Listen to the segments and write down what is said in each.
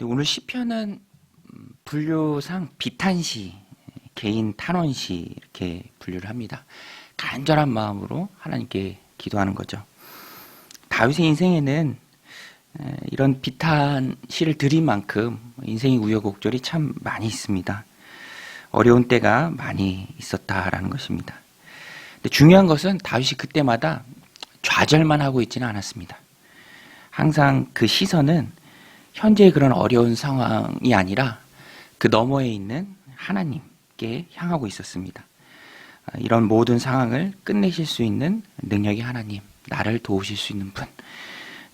오늘 시편은 분류상 비탄시, 개인 탄원시 이렇게 분류를 합니다. 간절한 마음으로 하나님께 기도하는 거죠. 다윗의 인생에는 이런 비탄시를 드린 만큼 인생의 우여곡절이 참 많이 있습니다. 어려운 때가 많이 있었다라는 것입니다. 근데 중요한 것은 다윗이 그때마다 좌절만 하고 있지는 않았습니다. 항상 그 시선은 현재의 그런 어려운 상황이 아니라 그 너머에 있는 하나님께 향하고 있었습니다. 이런 모든 상황을 끝내실 수 있는 능력이 하나님, 나를 도우실 수 있는 분,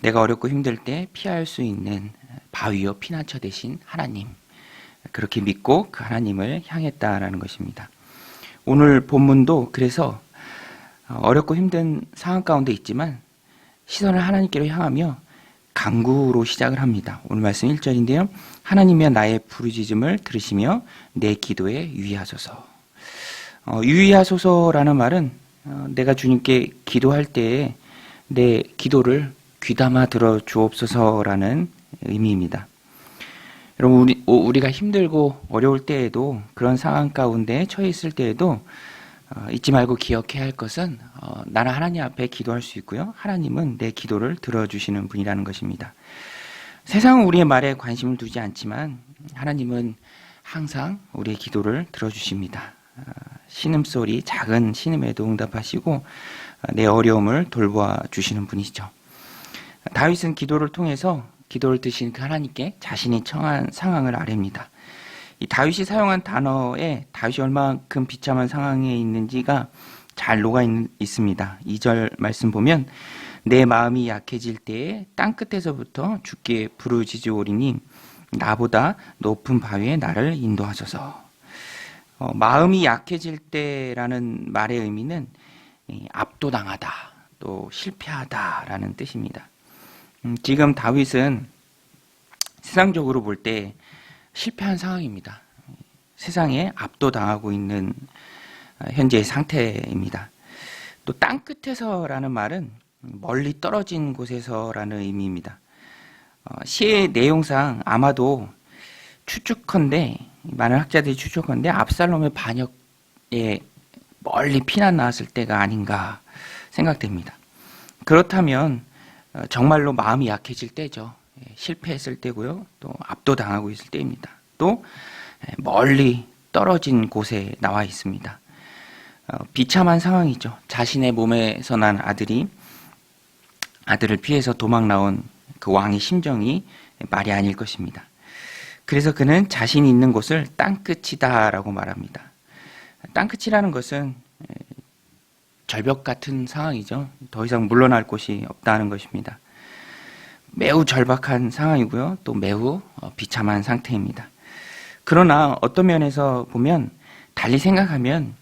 내가 어렵고 힘들 때 피할 수 있는 바위요 피난처 되신 하나님, 그렇게 믿고 그 하나님을 향했다라는 것입니다. 오늘 본문도 그래서 어렵고 힘든 상황 가운데 있지만 시선을 하나님께로 향하며 간구로 시작을 합니다. 오늘 말씀 1절인데요. 하나님이여 나의 부르짖음을 들으시며 내 기도에 유의하소서. 유의하소서라는 말은 내가 주님께 기도할 때에 내 기도를 귀담아 들어 주옵소서라는 의미입니다. 여러분, 우리가 힘들고 어려울 때에도 그런 상황 가운데 처해 있을 때에도 잊지 말고 기억해야 할 것은 나는 하나님 앞에 기도할 수 있고요. 하나님은 내 기도를 들어주시는 분이라는 것입니다. 세상은 우리의 말에 관심을 두지 않지만 하나님은 항상 우리의 기도를 들어주십니다. 신음소리, 작은 신음에도 응답하시고 내 어려움을 돌보아 주시는 분이죠. 다윗은 기도를 통해서 기도를 드신 그 하나님께 자신이 처한 상황을 아뢰입니다. 이 다윗이 사용한 단어에 다윗이 얼마만큼 비참한 상황에 있는지가 잘 녹아 있습니다. 2절 말씀 보면 내 마음이 약해질 때에 땅끝에서부터 주께 부르짖으오리니 나보다 높은 바위에 나를 인도하소서. 마음이 약해질 때라는 말의 의미는 압도당하다, 또 실패하다라는 뜻입니다. 지금 다윗은 세상적으로 볼 때 실패한 상황입니다. 세상에 압도당하고 있는 현재의 상태입니다. 또 땅끝에서라는 말은 멀리 떨어진 곳에서라는 의미입니다. 시의 내용상 아마도 추측컨대, 많은 학자들이 추측컨대 압살롬의 반역에 멀리 피난 나왔을 때가 아닌가 생각됩니다. 그렇다면 정말로 마음이 약해질 때죠. 실패했을 때고요. 또 압도당하고 있을 때입니다. 또 멀리 떨어진 곳에 나와 있습니다. 비참한 상황이죠. 자신의 몸에서 난 아들을 피해서 도망 나온 그 왕의 심정이 말이 아닐 것입니다. 그래서 그는 자신이 있는 곳을 땅끝이다라고 말합니다. 땅끝이라는 것은 절벽 같은 상황이죠. 더 이상 물러날 곳이 없다는 것입니다. 매우 절박한 상황이고요. 또 매우 비참한 상태입니다. 그러나 어떤 면에서 보면 달리 생각하면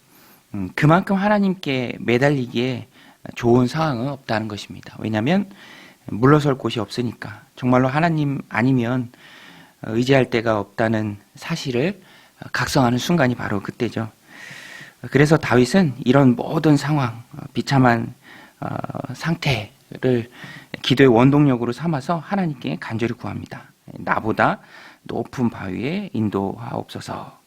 그만큼 하나님께 매달리기에 좋은 상황은 없다는 것입니다. 왜냐하면 물러설 곳이 없으니까. 정말로 하나님 아니면 의지할 데가 없다는 사실을 각성하는 순간이 바로 그때죠. 그래서 다윗은 이런 모든 상황, 비참한 상태를 기도의 원동력으로 삼아서 하나님께 간절히 구합니다. 나보다 높은 바위에 인도하옵소서.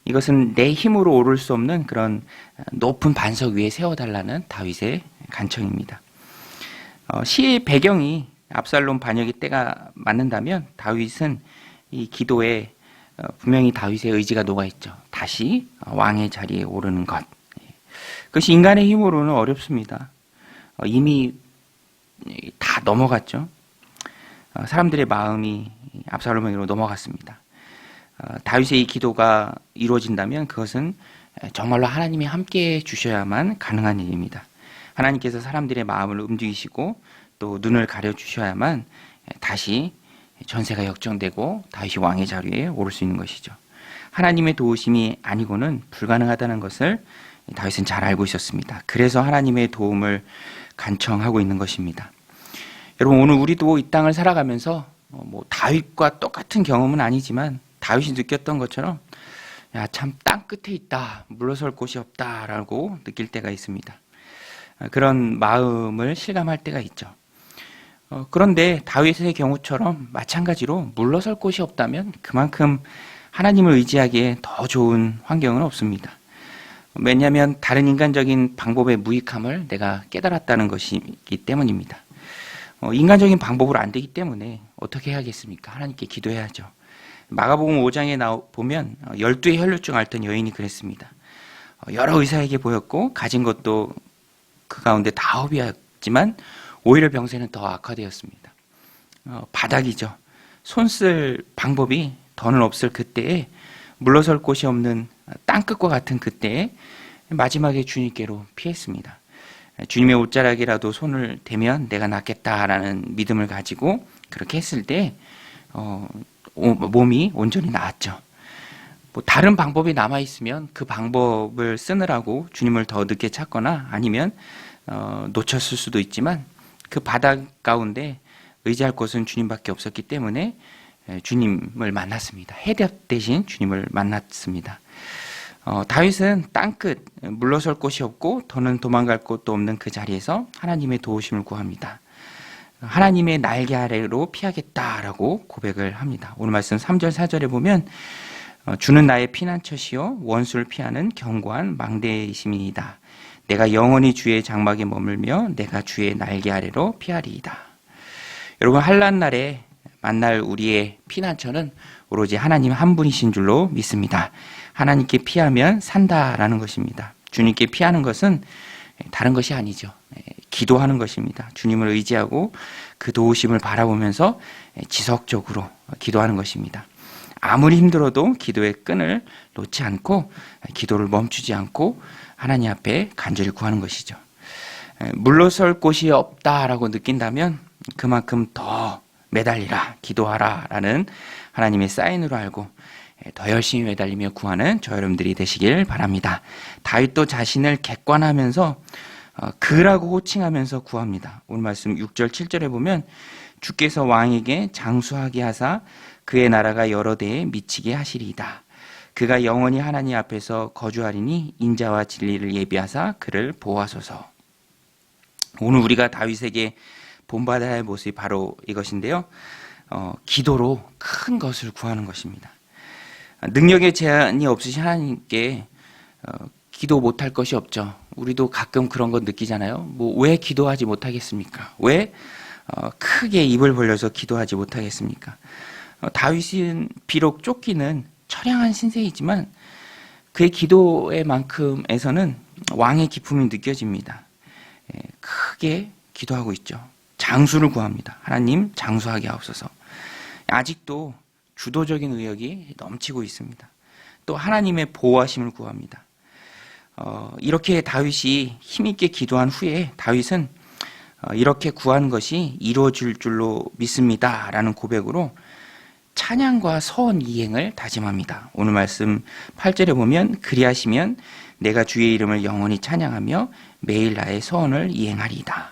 이것은 내 힘으로 오를 수 없는 그런 높은 반석 위에 세워달라는 다윗의 간청입니다. 시의 배경이 압살롬 반역의 때가 맞는다면 다윗은 이 기도에 분명히 다윗의 의지가 녹아있죠. 다시 왕의 자리에 오르는 것. 그것이 인간의 힘으로는 어렵습니다. 이미 다 넘어갔죠. 사람들의 마음이 압살롬에게로 넘어갔습니다. 다윗의 이 기도가 이루어진다면 그것은 정말로 하나님이 함께해 주셔야만 가능한 일입니다. 하나님께서 사람들의 마음을 움직이시고 또 눈을 가려주셔야만 다시 전세가 역정되고 다윗이 왕의 자리에 오를 수 있는 것이죠. 하나님의 도우심이 아니고는 불가능하다는 것을 다윗은 잘 알고 있었습니다. 그래서 하나님의 도움을 간청하고 있는 것입니다. 여러분, 오늘 우리도 이 땅을 살아가면서 다윗과 똑같은 경험은 아니지만 다윗이 느꼈던 것처럼 참 땅 끝에 있다, 물러설 곳이 없다라고 느낄 때가 있습니다. 그런 마음을 실감할 때가 있죠. 그런데 다윗의 경우처럼 마찬가지로 물러설 곳이 없다면 그만큼 하나님을 의지하기에 더 좋은 환경은 없습니다. 왜냐하면 다른 인간적인 방법의 무익함을 내가 깨달았다는 것이기 때문입니다. 인간적인 방법으로 안 되기 때문에 어떻게 해야겠습니까? 하나님께 기도해야죠. 마가복음 5장에 보면 12의 혈루증 앓던 여인이 그랬습니다. 여러 의사에게 보였고 가진 것도 그 가운데 다 허비였지만 오히려 병세는 더 악화되었습니다. 바닥이죠. 손쓸 방법이 더는 없을 그때에, 물러설 곳이 없는 땅끝과 같은 그때에 마지막에 주님께로 피했습니다. 주님의 옷자락이라도 손을 대면 내가 낫겠다라는 믿음을 가지고 그렇게 했을 때 몸이 온전히 나았죠. 다른 방법이 남아있으면 그 방법을 쓰느라고 주님을 더 늦게 찾거나 아니면 놓쳤을 수도 있지만, 그 바닥 가운데 의지할 곳은 주님밖에 없었기 때문에 주님을 만났습니다. 해답 대신 주님을 만났습니다. 다윗은 땅끝, 물러설 곳이 없고 더는 도망갈 곳도 없는 그 자리에서 하나님의 도우심을 구합니다. 하나님의 날개 아래로 피하겠다라고 고백을 합니다. 오늘 말씀 3절 4절에 보면 주는 나의 피난처시요 원수를 피하는 견고한 망대이심이니이다. 내가 영원히 주의 장막에 머물며 내가 주의 날개 아래로 피하리이다. 여러분, 환난 날에 만날 우리의 피난처는 오로지 하나님 한 분이신 줄로 믿습니다. 하나님께 피하면 산다라는 것입니다. 주님께 피하는 것은 다른 것이 아니죠. 기도하는 것입니다. 주님을 의지하고 그 도우심을 바라보면서 지속적으로 기도하는 것입니다. 아무리 힘들어도 기도의 끈을 놓지 않고 기도를 멈추지 않고 하나님 앞에 간절히 구하는 것이죠. 물러설 곳이 없다라고 느낀다면 그만큼 더 매달리라, 기도하라 라는 하나님의 사인으로 알고 더 열심히 매달리며 구하는 저 여러분들이 되시길 바랍니다. 다윗도 자신을 객관하면서 그라고 호칭하면서 구합니다. 오늘 말씀 6절 7절에 보면 주께서 왕에게 장수하게 하사 그의 나라가 여러 대에 미치게 하시리이다. 그가 영원히 하나님 앞에서 거주하리니 인자와 진리를 예비하사 그를 보호하소서. 오늘 우리가 다윗에게 본받아야 할 모습이 바로 이것인데요. 기도로 큰 것을 구하는 것입니다. 능력의 제한이 없으신 하나님께 기도 못할 것이 없죠. 우리도 가끔 그런 거 느끼잖아요. 왜 기도하지 못하겠습니까? 왜 크게 입을 벌려서 기도하지 못하겠습니까? 다윗은 비록 쫓기는 처량한 신세이지만 그의 기도의 만큼에서는 왕의 기품이 느껴집니다. 크게 기도하고 있죠. 장수를 구합니다. 하나님 장수하게 하옵소서. 아직도 주도적인 의욕이 넘치고 있습니다. 또 하나님의 보호하심을 구합니다. 이렇게 다윗이 힘있게 기도한 후에 다윗은 이렇게 구한 것이 이루어질 줄로 믿습니다 라는 고백으로 찬양과 서원 이행을 다짐합니다. 오늘 말씀 8절에 보면 그리하시면 내가 주의 이름을 영원히 찬양하며 매일 나의 서원을 이행하리이다.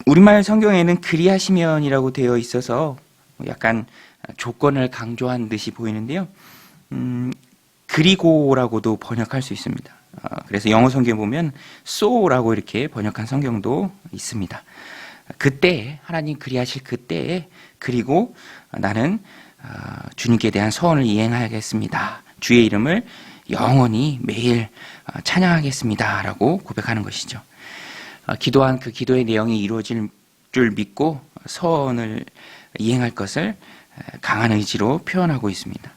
우리말 성경에는 그리하시면이라고 되어 있어서 약간 조건을 강조한 듯이 보이는데요. 그리고라고도 번역할 수 있습니다. 그래서 영어 성경에 보면 so라고 이렇게 번역한 성경도 있습니다. 그때 하나님 그리하실 그때에 그리고 나는 주님께 대한 서원을 이행하겠습니다. 주의 이름을 영원히 매일 찬양하겠습니다 라고 고백하는 것이죠. 기도한 그 기도의 내용이 이루어질 줄 믿고 서원을 이행할 것을 강한 의지로 표현하고 있습니다.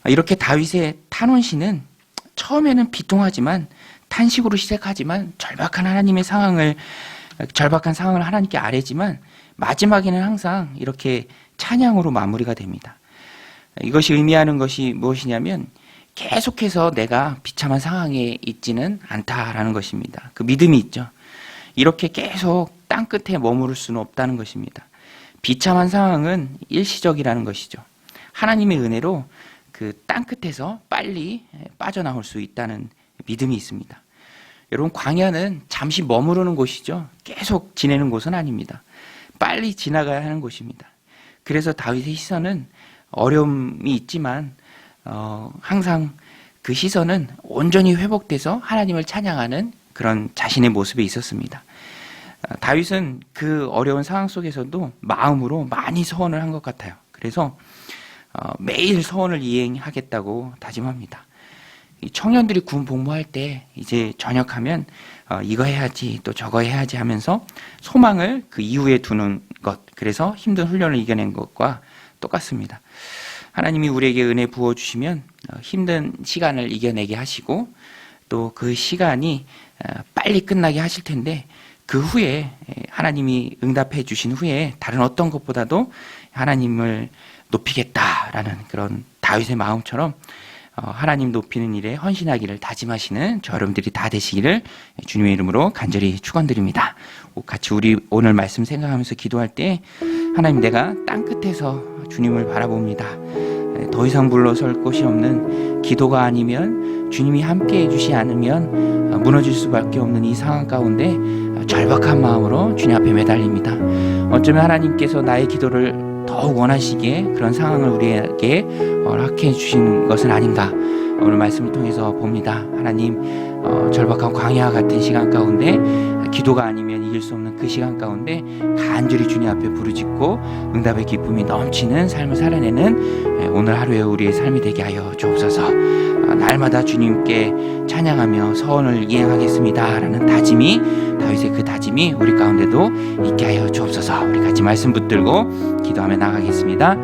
이렇게 다윗의 탄원시는 처음에는 비통하지만 탄식으로 시작하지만 절박한 상황을 하나님께 아뢰지만 마지막에는 항상 이렇게 찬양으로 마무리가 됩니다. 이것이 의미하는 것이 무엇이냐면 계속해서 내가 비참한 상황에 있지는 않다라는 것입니다. 그 믿음이 있죠. 이렇게 계속 땅끝에 머무를 수는 없다는 것입니다. 비참한 상황은 일시적이라는 것이죠. 하나님의 은혜로 그 땅끝에서 빨리 빠져나올 수 있다는 믿음이 있습니다. 여러분, 광야는 잠시 머무르는 곳이죠. 계속 지내는 곳은 아닙니다. 빨리 지나가야 하는 곳입니다. 그래서 다윗의 시선은 어려움이 있지만 항상 그 시선은 온전히 회복돼서 하나님을 찬양하는 그런 자신의 모습에 있었습니다. 다윗은 그 어려운 상황 속에서도 마음으로 많이 서원을 한 것 같아요. 그래서 매일 서원을 이행하겠다고 다짐합니다. 이 청년들이 군 복무할 때 이제 전역하면 이거 해야지 또 저거 해야지 하면서 소망을 그 이후에 두는 것, 그래서 힘든 훈련을 이겨낸 것과 똑같습니다. 하나님이 우리에게 은혜 부어주시면 힘든 시간을 이겨내게 하시고 또 그 시간이 빨리 끝나게 하실 텐데, 그 후에 하나님이 응답해 주신 후에 다른 어떤 것보다도 하나님을 높이겠다라는 그런 다윗의 마음처럼 하나님 높이는 일에 헌신하기를 다짐하시는 저 여러분들이 다 되시기를 주님의 이름으로 간절히 축원드립니다. 같이 우리 오늘 말씀 생각하면서 기도할 때, 하나님, 내가 땅끝에서 주님을 바라봅니다. 더 이상 물러설 곳이 없는, 기도가 아니면 주님이 함께 해주시 않으면 무너질 수밖에 없는 이 상황 가운데 절박한 마음으로 주님 앞에 매달립니다. 어쩌면 하나님께서 나의 기도를 더욱 원하시기에 그런 상황을 우리에게 허락해 주신 것은 아닌가, 오늘 말씀을 통해서 봅니다. 하나님, 절박한 광야 같은 시간 가운데, 기도가 아니면 이길 수 없는 그 시간 가운데 간절히 주님 앞에 부르짖고 응답의 기쁨이 넘치는 삶을 살아내는 오늘 하루의 우리의 삶이 되게 하여 주옵소서. 날마다 주님께 찬양하며 서원을 이행하겠습니다 라는 다짐이, 다윗의 그 다짐이 우리 가운데도 있게 하여 주옵소서. 우리 같이 말씀 붙들고 기도하며 나가겠습니다.